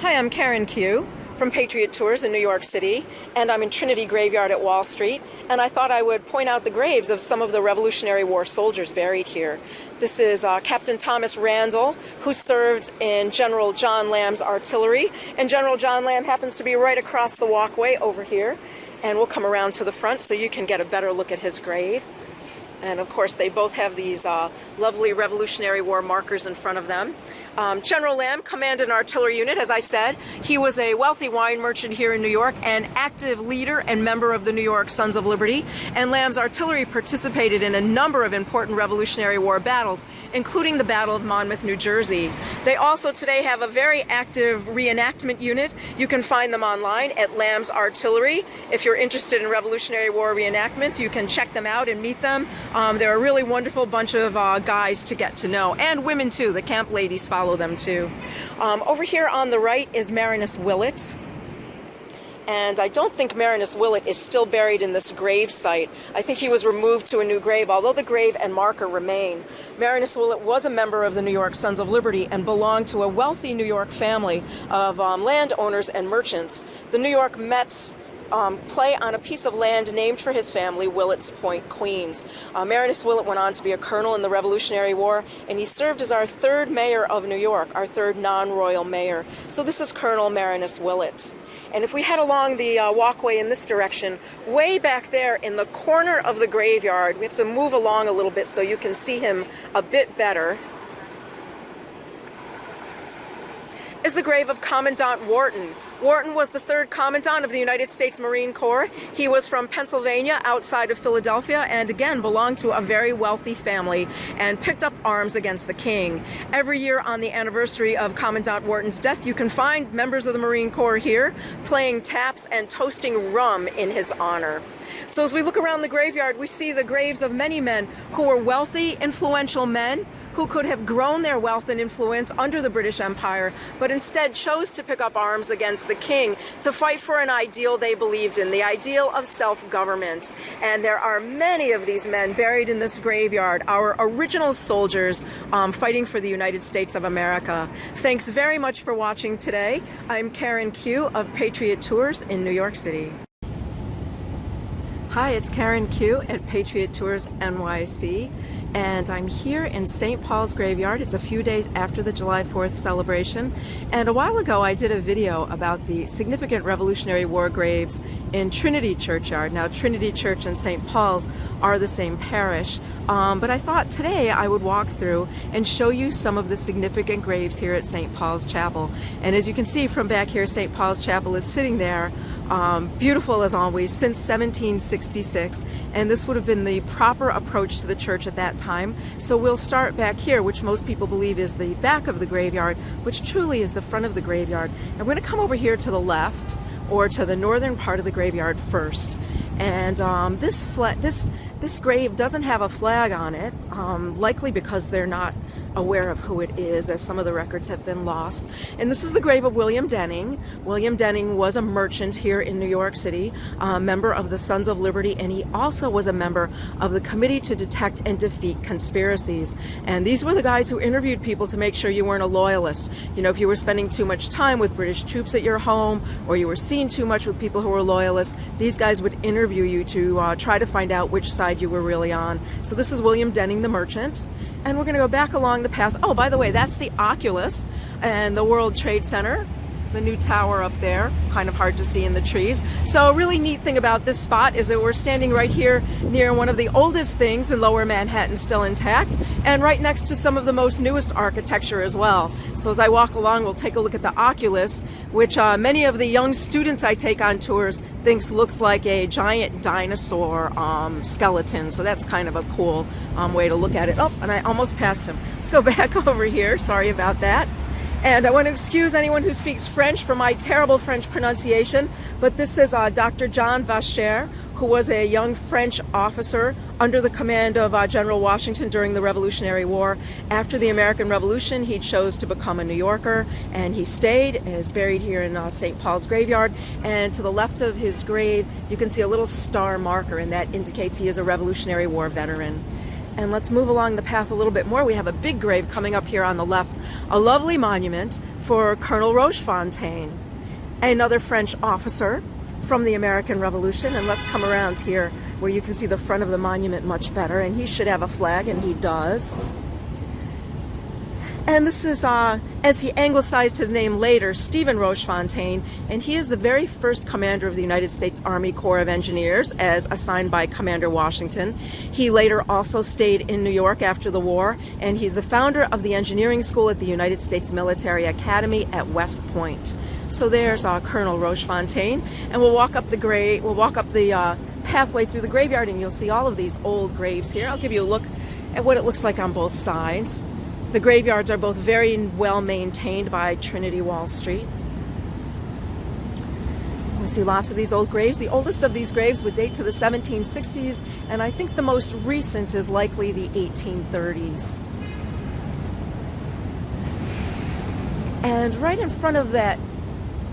Hi, I'm Karen Q from Patriot Tours in New York City, and I'm in Trinity Graveyard at Wall Street, and I thought I would point out the graves of some of the Revolutionary War soldiers buried here. This is Captain Thomas Randall, who served in General John Lamb's artillery, and General John Lamb happens to be right across the walkway over here, and we'll come around to the front so you can get a better look at his grave. And of course, they both have these lovely Revolutionary War markers in front of them. General Lamb commanded an artillery unit, as I said. He was a wealthy wine merchant here in New York, an active leader and member of the New York Sons of Liberty. And Lamb's artillery participated in a number of important Revolutionary War battles, including the Battle of Monmouth, New Jersey. They also today have a very active reenactment unit. You can find them online at Lamb's Artillery. If you're interested in Revolutionary War reenactments, you can check them out and meet them. They're a really wonderful bunch of guys to get to know, and women too. The camp ladies follow them too. Over here on the right is Marinus Willett, and I don't think Marinus Willett is still buried in this grave site. I think he was removed to a new grave, although the grave and marker remain. Marinus Willett was a member of the New York Sons of Liberty and belonged to a wealthy New York family of landowners and merchants. The New York Mets play on a piece of land named for his family, Willett's Point, Queens. Marinus Willett went on to be a colonel in the Revolutionary War, and he served as our third mayor of New York, our third non-royal mayor. So this is Colonel Marinus Willett. And if we head along the walkway in this direction, way back there in the corner of the graveyard, we have to move along a little bit so you can see him a bit better, is the grave of Commandant Wharton. Wharton was the third Commandant of the United States Marine Corps. He was from Pennsylvania, outside of Philadelphia, and again belonged to a very wealthy family and picked up arms against the king. Every year on the anniversary of Commandant Wharton's death, you can find members of the Marine Corps here playing taps and toasting rum in his honor. So as we look around the graveyard, we see the graves of many men who were wealthy, influential men who could have grown their wealth and influence under the British Empire, but instead chose to pick up arms against the king to fight for an ideal they believed in, the ideal of self-government. And there are many of these men buried in this graveyard, our original soldiers fighting for the United States of America. Thanks very much for watching today. I'm Karen Q of Patriot Tours in New York City. Hi, it's Karen Q at Patriot Tours NYC, and I'm here in St. Paul's Graveyard. It's a few days after the July 4th celebration, and a while ago I did a video about the significant Revolutionary War graves in Trinity Churchyard. Now, Trinity Church and St. Paul's are the same parish, but I thought today I would walk through and show you some of the significant graves here at St. Paul's Chapel. And as you can see from back here, St. Paul's Chapel is sitting there, beautiful as always, since 1766, and this would have been the proper approach to the church at that time. So we'll start back here, which most people believe is the back of the graveyard, which truly is the front of the graveyard. And we're going to come over here to the left, or to the northern part of the graveyard first. And this grave doesn't have a flag on it, likely because they're not aware of who it is, as some of the records have been lost. And this is the grave of William Denning. William Denning was a merchant here in New York City, a member of the Sons of Liberty, and he also was a member of the Committee to Detect and Defeat Conspiracies. And these were the guys who interviewed people to make sure you weren't a loyalist. You know, if you were spending too much time with British troops at your home, or you were seen too much with people who were loyalists, these guys would interview you to try to find out which side you were really on. So this is William Denning, the merchant. And we're going to go back along the path. Oh, by the way, that's the Oculus and the World Trade Center, the new tower up there, kind of hard to see in the trees. So a really neat thing about this spot is that we're standing right here near one of the oldest things in Lower Manhattan still intact, and right next to some of the most newest architecture as well. So as I walk along, we'll take a look at the Oculus, which many of the young students I take on tours thinks looks like a giant dinosaur skeleton. So that's kind of a cool way to look at it. Oh, and I almost passed him. Let's go back over here. Sorry about that. And I want to excuse anyone who speaks French for my terrible French pronunciation, but this is Dr. John Vacher, who was a young French officer under the command of General Washington during the Revolutionary War. After the American Revolution, he chose to become a New Yorker, and he stayed, is buried here in St. Paul's Graveyard. And to the left of his grave, you can see a little star marker, and that indicates he is a Revolutionary War veteran. And let's move along the path a little bit more. We have a big grave coming up here on the left, a lovely monument for Colonel Rochefontaine, another French officer from the American Revolution. And let's come around here where you can see the front of the monument much better, and he should have a flag, and he does. And this is, as he anglicized his name later, Stephen Rochefontaine, and he is the very first commander of the United States Army Corps of Engineers, as assigned by Commander Washington. He later also stayed in New York after the war, and he's the founder of the engineering school at the United States Military Academy at West Point. So there's Colonel Rochefontaine, and we'll walk up the pathway through the graveyard, and you'll see all of these old graves here. I'll give you a look at what it looks like on both sides. The graveyards are both very well maintained by Trinity Wall Street. We see lots of these old graves. The oldest of these graves would date to the 1760s, and I think the most recent is likely the 1830s. And right in front of that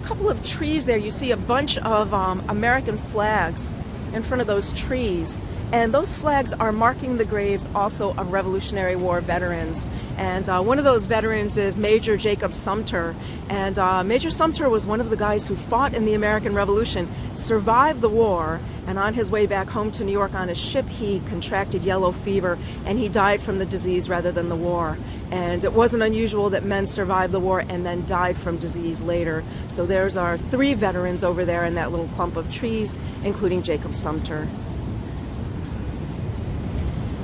couple of trees there, you see a bunch of American flags in front of those trees. And those flags are marking the graves also of Revolutionary War veterans. And one of those veterans is Major Jacob Sumter. And Major Sumter was one of the guys who fought in the American Revolution, survived the war, and on his way back home to New York on a ship, he contracted yellow fever, and he died from the disease rather than the war. And it wasn't unusual that men survived the war and then died from disease later. So there's our 3 veterans over there in that little clump of trees, including Jacob Sumter.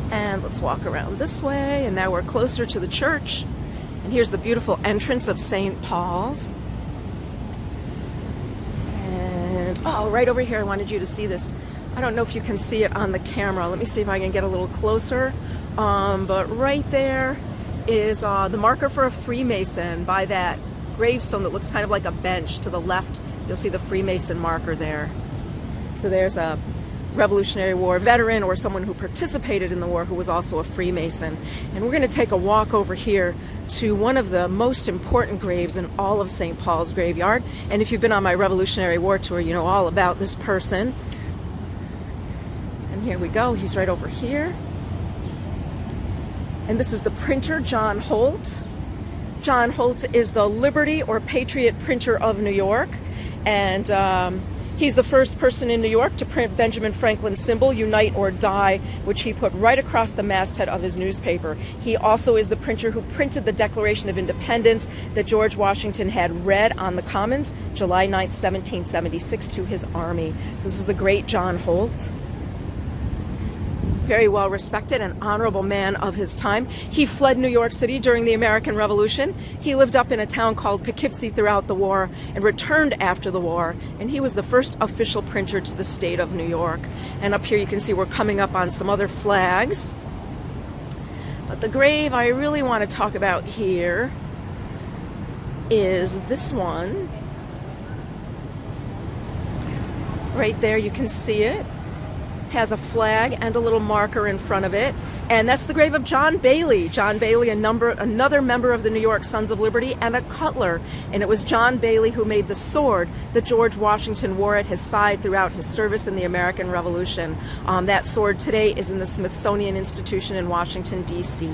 And let's walk around this way, and now we're closer to the church. And here's the beautiful entrance of St. Paul's. And, oh, right over here, I wanted you to see this. I don't know if you can see it on the camera. Let me see if I can get a little closer. But right there is the marker for a Freemason by that gravestone that looks kind of like a bench. To the left, you'll see the Freemason marker there. So there's a Revolutionary War veteran or someone who participated in the war who was also a Freemason. And we're going to take a walk over here to one of the most important graves in all of St. Paul's Graveyard. And if you've been on my Revolutionary War tour, you know all about this person. And here we go. He's right over here. And this is the printer, John Holt. John Holt is the Liberty or Patriot printer of New York. And he's the first person in New York to print Benjamin Franklin's symbol, Unite or Die, which he put right across the masthead of his newspaper. He also is the printer who printed the Declaration of Independence that George Washington had read on the Commons, July 9th, 1776, to his army. So this is the great John Holt. Very well respected and honorable man of his time. He fled New York City during the American Revolution. He lived up in a town called Poughkeepsie throughout the war and returned after the war. And he was the first official printer to the state of New York. And up here you can see we're coming up on some other flags. But the grave I really want to talk about here is this one. Right there, you can see it. Has a flag and a little marker in front of it, and that's the grave of John Bailey. John Bailey, another member of the New York Sons of Liberty, and a cutler. And it was John Bailey who made the sword that George Washington wore at his side throughout his service in the American Revolution. That sword today is in the Smithsonian Institution in Washington, D.C.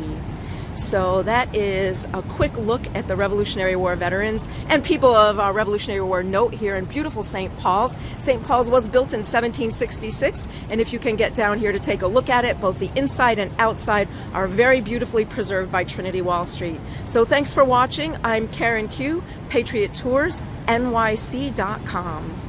So that is a quick look at the Revolutionary War veterans and people of Revolutionary War note here in beautiful St. Paul's. St. Paul's was built in 1766, and if you can get down here to take a look at it, both the inside and outside are very beautifully preserved by Trinity Wall Street. So thanks for watching. I'm Karen Q, Patriot Tours, NYC.com.